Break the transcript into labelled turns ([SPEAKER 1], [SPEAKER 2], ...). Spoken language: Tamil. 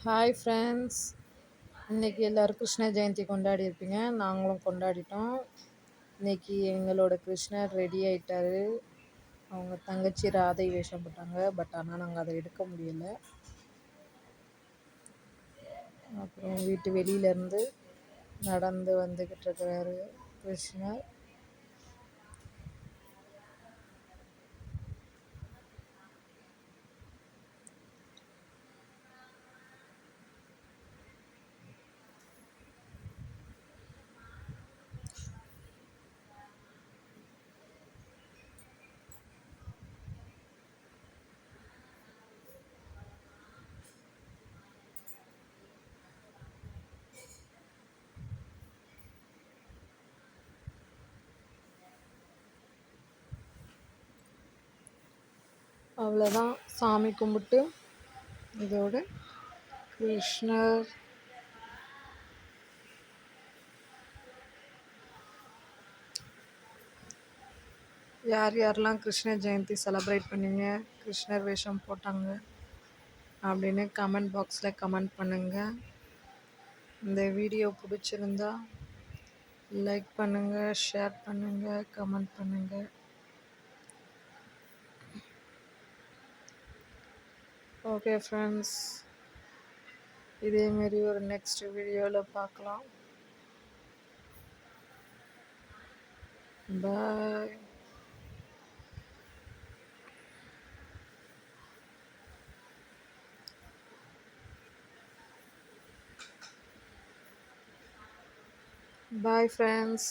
[SPEAKER 1] Hi friends. இன்றைக்கி எல்லோரும் கிருஷ்ண ஜெயந்தி கொண்டாடி இருப்பீங்க. நாங்களும் கொண்டாடிட்டோம். இன்றைக்கி எங்களோட கிருஷ்ணர் ரெடி ஆகிட்டாரு. அவங்க தங்கச்சி ராதை வேஷம் போட்டாங்க. ஆனால் நாங்கள் அதை எடுக்க முடியலை. அப்புறம் வீட்டு வெளியிலேருந்து நடந்து வந்துக்கிட்டு இருக்கிறாரு கிருஷ்ணர். அவ்வளோதான், சாமி கும்பிட்டு இதோட கிருஷ்ணர் யார் யாரெல்லாம் கிருஷ்ண ஜெயந்தி செலிப்ரேட் பண்ணீங்க, கிருஷ்ணர் வேஷம் போட்டாங்க அப்படின்னு கமெண்ட் பாக்ஸில் கமெண்ட் பண்ணுங்கள். இந்த வீடியோ பிடிச்சிருந்தா லைக் பண்ணுங்கள், ஷேர் பண்ணுங்கள், கமெண்ட் பண்ணுங்கள். ஓகே ஃப்ரெண்ட்ஸ், இதேமாரி ஒரு நெக்ஸ்ட் வீடியோவில் பார்க்கலாம். பாய். Bye friends.